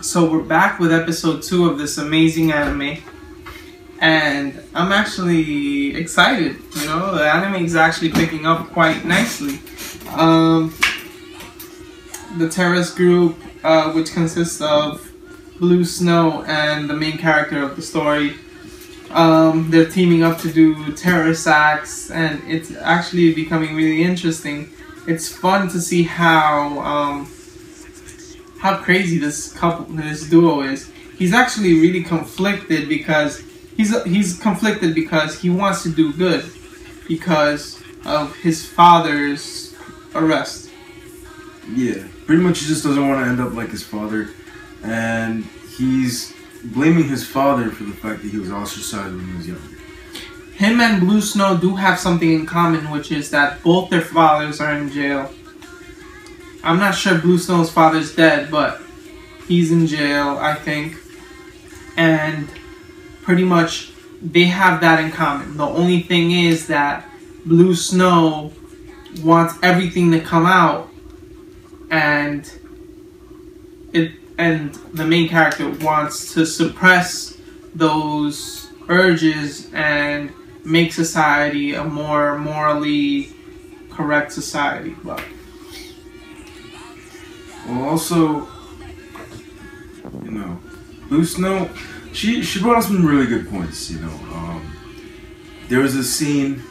So we're back with episode 2 of this amazing anime, and I'm actually excited. You know, the anime is actually picking up quite nicely. The terrorist group, which consists of Blue Snow and the main character of the story, they're teaming up to do terrorist acts, and it's actually becoming really interesting. It's fun to see how crazy this duo is. He's actually really conflicted because he's conflicted because he wants to do good because of his father's arrest. Yeah, pretty much he just doesn't want to end up like his father, and he's blaming his father for the fact that he was ostracized when he was younger. Him and Blue Snow do have something in common, which is that both their fathers are in jail. I'm not sure Blue Snow's father's dead, but he's in jail, I think. And pretty much they have that in common. The only thing is that Blue Snow wants everything to come out, and the main character wants to suppress those urges and make society a more morally correct society. But well, also, you know, Blue Snow, she brought up some really good points. You know, there was a scene.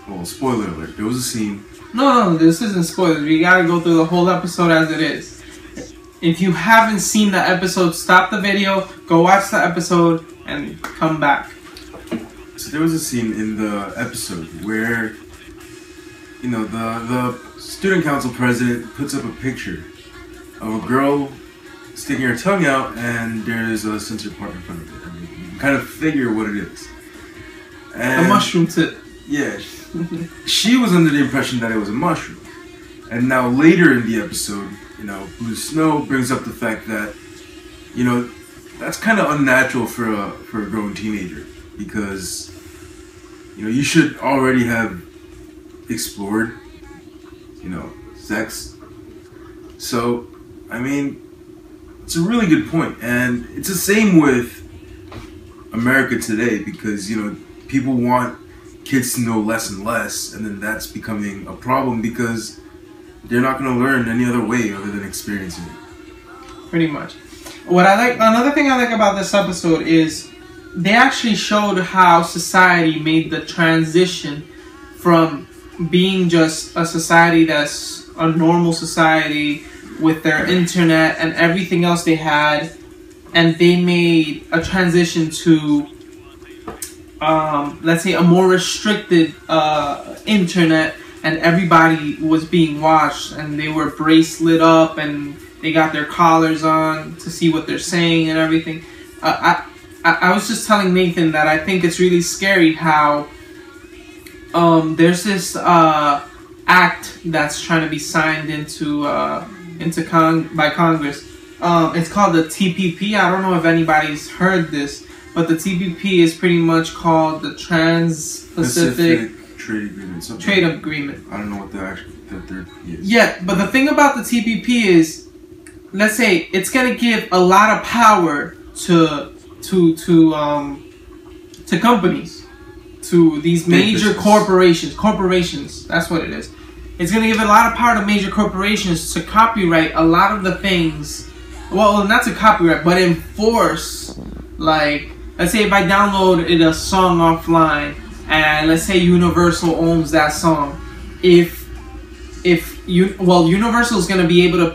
Well, spoiler alert. There was a scene. No, this isn't spoilers. We gotta go through the whole episode as it is. If you haven't seen the episode, stop the video, go watch the episode, and come back. So there was a scene in the episode where, you know, the student council president puts up a picture of a girl sticking her tongue out, and there's a censored part in front of it. I mean, you can kind of figure what it is. And a mushroom tip. Yeah. She was under the impression that it was a mushroom. And now later in the episode, you know, Blue Snow brings up the fact that, you know, that's kind of unnatural for a grown teenager, because, you know, you should already have explored, you know, sex. So, I mean, it's a really good point. And it's the same with America today, because, you know, people want kids to know less and less, and then that's becoming a problem because they're not going to learn any other way other than experiencing it. Pretty much. Another thing I like about this episode is they actually showed how society made the transition from being just a society that's a normal society with their internet and everything else they had, and they made a transition to let's say a more restricted internet, and everybody was being watched, and they were bracelet up, and they got their collars on to see what they're saying and everything. I was just telling Nathan that I think it's really scary how there's this act that's trying to be signed by Congress. It's called the TPP. I don't know if anybody's heard this, but the TPP is pretty much called the Trans-Pacific Trade Agreement. I don't know what that is. Yeah, but the thing about the TPP is, let's say it's gonna give a lot of power to companies, to these major corporations. That's what it is. It's gonna give a lot of power to major corporations to copyright a lot of the things. Well, not to copyright, but enforce. Like, let's say if I downloaded a song offline, and let's say Universal owns that song, Universal is gonna be able to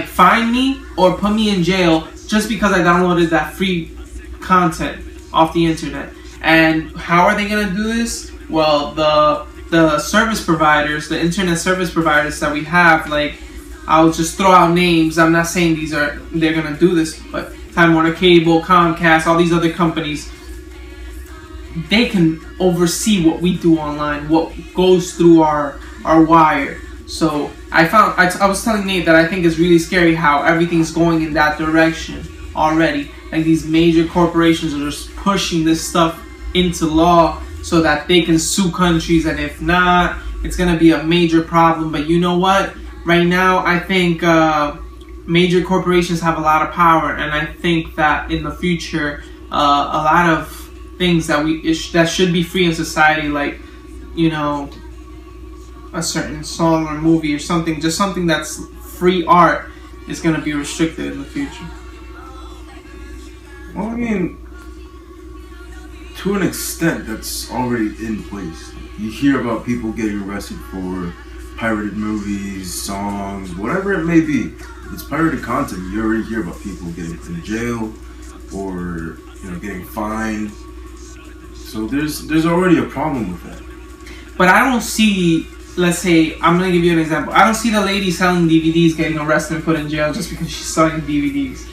fine me or put me in jail just because I downloaded that free content off the internet. And how are they gonna do this? Well, the service providers, the internet service providers that we have, like, I'll just throw out names. I'm not saying they're gonna do this, but Time Warner Cable, Comcast, all these other companies, they can oversee what we do online, what goes through our wire. So I was telling Nate that I think it's really scary how everything's going in that direction already. Like these major corporations are just pushing this stuff into law so that they can sue countries, and if not, it's gonna be a major problem. But you know what? Right now, I think major corporations have a lot of power, and I think that in the future, a lot of things that should be free in society, like, you know, a certain song or movie or something, just something that's free art, is gonna be restricted in the future. Well, I mean, to an extent, that's already in place. You hear about people getting arrested for pirated movies, songs, whatever it may be. If it's pirated content, you already hear about people getting put in jail or, you know, getting fined. So there's already a problem with that. But I don't see, let's say, I'm gonna give you an example. I don't see the lady selling DVDs getting arrested and put in jail just because she's selling DVDs.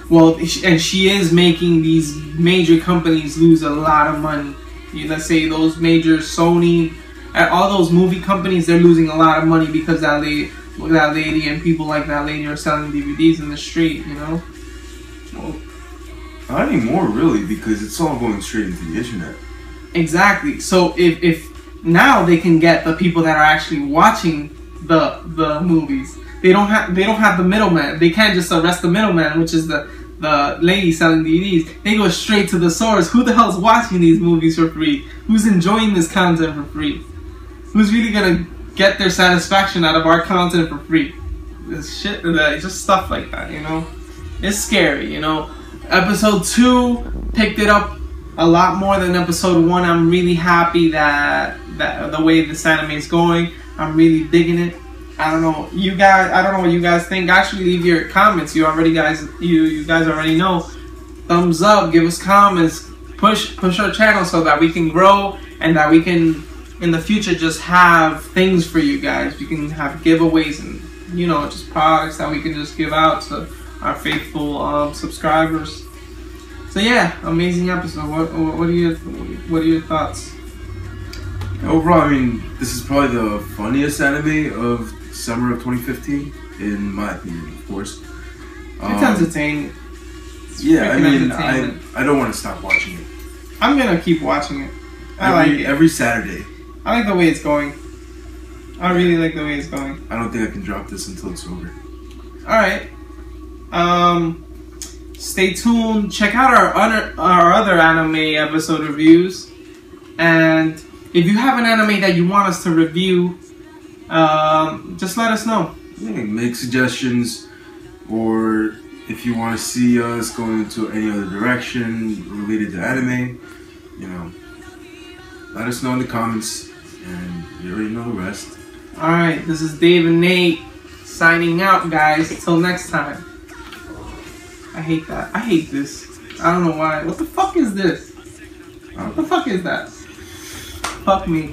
Well, and she is making these major companies lose a lot of money. Let's say those major Sony, and all those movie companies, they're losing a lot of money because that lady and people like that lady are selling DVDs in the street, you know? Well, not anymore, really, because it's all going straight into the internet. Exactly. So if now they can get the people that are actually watching the movies. They don't have the middleman. They can't just arrest the middleman, which is the lady selling DVDs. They go straight to the source. Who the hell's watching these movies for free? Who's enjoying this content for free? Who's really gonna get their satisfaction out of our content for free? This shit, just stuff like that, you know? It's scary, you know? Episode 2 picked it up a lot more than episode 1. I'm really happy that the way this anime is going. I'm really digging it. I don't know what you guys think. Actually, leave your comments. You guys already know. Thumbs up, give us comments, push our channel so that we can grow and that we can in the future just have things for you guys. We can have giveaways and, you know, just products that we can just give out to our faithful subscribers. So yeah, amazing episode. What are your thoughts? Overall, I mean, this is probably the funniest anime of summer of 2015, in my opinion, of course. It's entertaining. Yeah, I mean, I don't want to stop watching it. I'm gonna keep watching it. I like it. Every Saturday. I like the way it's going. I really like the way it's going. I don't think I can drop this until it's over. Alright. Stay tuned. Check out our other anime episode reviews. And if you have an anime that you want us to review, just let us know. Yeah, make suggestions, or if you want to see us going into any other direction related to anime, you know, let us know in the comments, and you already know the rest. Alright, this is Dave and Nate signing out, guys. Till next time. I hate that. I hate this. I don't know why. What the fuck is this? What the fuck is that? Fuck me.